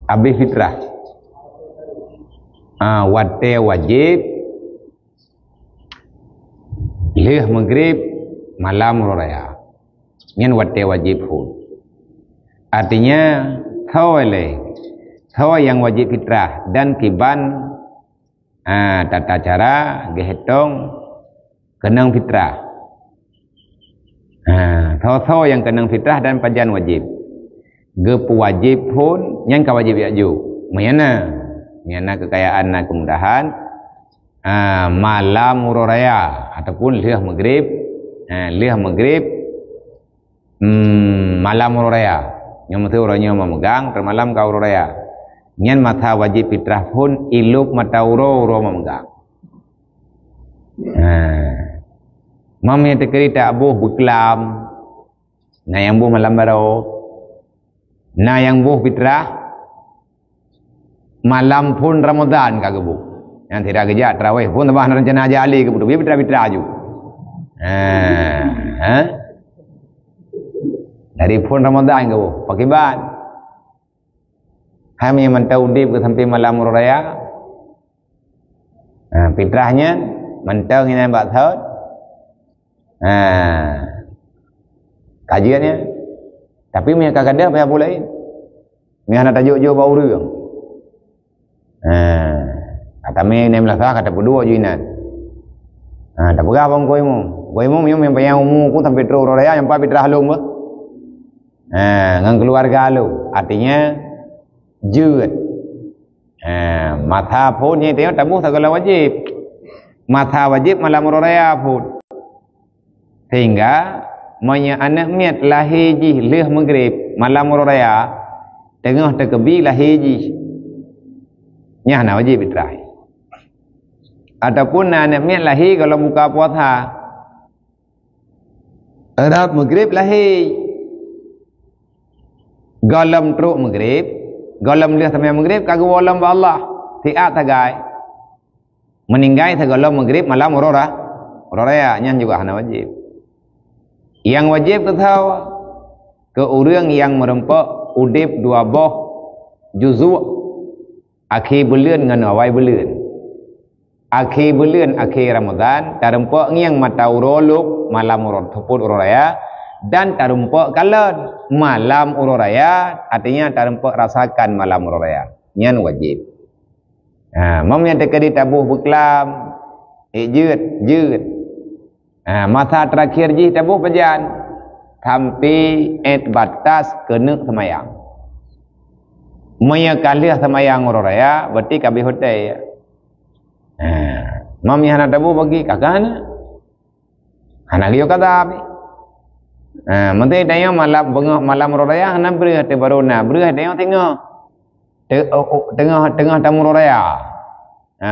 habis fitrah. Wate wajib leh maghrib malam raya. Nyen wate wajib pun. Artinya tahu yang wajib fitrah dan kiban tata cara gehetong kenang fitrah. Tahu yang kenang fitrah dan pajan wajib. Gep wajib pun yang kawajib yaju. Mayana kekayaan na kemudahan malam raya ataupun leh maghrib malam raya. Yang mesti orangnya memegang termalam kau raya. Nyan mata wajib fitrah pun ilup mata uro memegang. Mami tekeri tak buh beklam. Na yang buh malam baru. Na yang buh fitrah malam pun Ramadan kagak buh. Yang tidak kerja tarawih pun tambah rencana jali ke butuh. Biar fitrah aju. Dari pun Ramadan ke buh. Pakai ban. Kami mentau dip ke sampai malam raya. Fitrahnya mentau ngina bak thot. Kajiannya. Tapi mereka kadang apa boleh. Mereka nak tajuk bau rung. Kata me nem lah kata berdua juinan. Tak berapa bang koimu yang payah umum ku sampai terus raya yang pak fitrah halung bah. Ngang keluarga lu. Artinya jut. Mata pun ni tengok tabuh segala wajib. Mata wajib malam raya pun. Sehingga manya anak miat lahiji leh maghrib malam raya tengah terkebi lahiji. Nya na wajib fitrah. Ataupun anak miat lahir kalau buka puasa. Arab maghrib lahir. Galam truk maghrib, galam leh sampai maghrib kagak walam ba Allah. Tiat tagai. Meninggai segalam maghrib malam raya nyan juga hana wajib. Yang wajib ketahu ke orang yang merempak udip dua boh juzuk akhir bulan dengan awal bulan. Akhir bulan akhir Ramadan tarempak ngiang mata uroluk malam urut raya dan tarempak kalan malam raya artinya tarempak rasakan malam raya. Nyan wajib. Mamnya tekadi tabuh beklam jut. Masa terakhir ji tabuh pejan sampai batas kena semayang. Maya kali semayang raya berarti kabeh hotel. Mami hana tabuh bagi kakak hana liyo kata api. Menteri tanya malam raya hana beri hati baru na beri hati tengah tamu raya.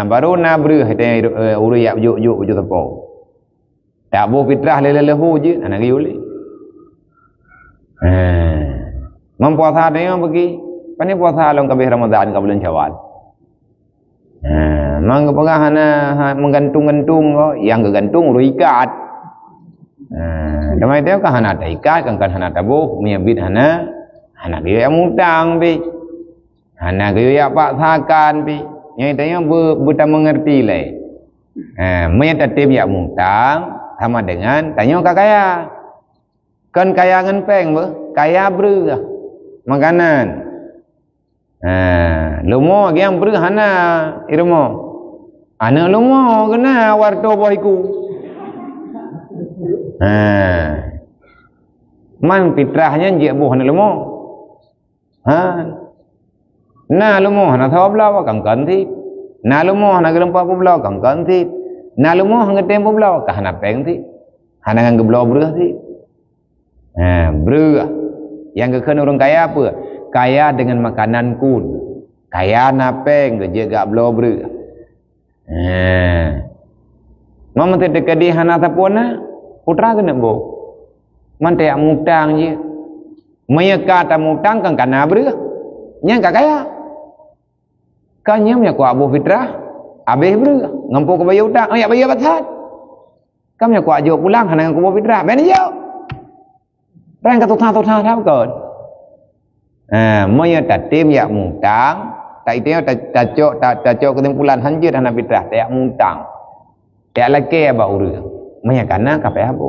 Baru na beri hati uriyak juk tepo. Tak boleh fitrah lelahu je anak yuli. Mempuasa dia bagi pani puasa long kabeh Ramadan ka bulan Syawal. Mang pegah hana menggantung-gantung yang gegantung uru ikat. Damai dia ka hana tak ikat kan hana tabuh menyabit hana dia yang mutang bi. Hana dia pak sakan bi. Yang tanya buta mengerti lai. Menyatatim ya mutang sama dengan tanya kaya kan kaya ngenpeng kaya bru makanan lumo yang bru hana irmo ana lumo kena warto bohiku man fitrahnya je buh hana lumo na lumo hana thawbla kang kanti na lumo hana gerempa publa kang kanti Nalu mo hang tempo belau kah hana peng ti. Hana ngang geblau beureuh ti. Beureuh. Yang kekeun orang kaya apa? Kaya dengan makanan kun. Kaya napeng ke jaga belau beureuh. Mama teh dekadi hana tapona putra kena bo. Man teh mutang je. Maya kata mutang kang kana beureuh. Nya ka kaya. Kanyam nya ku abu fitrah. Habis beruh, ngampu ke bayar hutang. Ya bayar batat. Kamu yang kuat jauh pulang, hanya dengan kubur fitrah. Mana jauh? Orang kata tutang tak gon. Moya tatim ya mutang, tak itu tak kesimpulan hancur dan nabi dah tak mutang. Tak lagi apa urus. Moya kana kapai apa?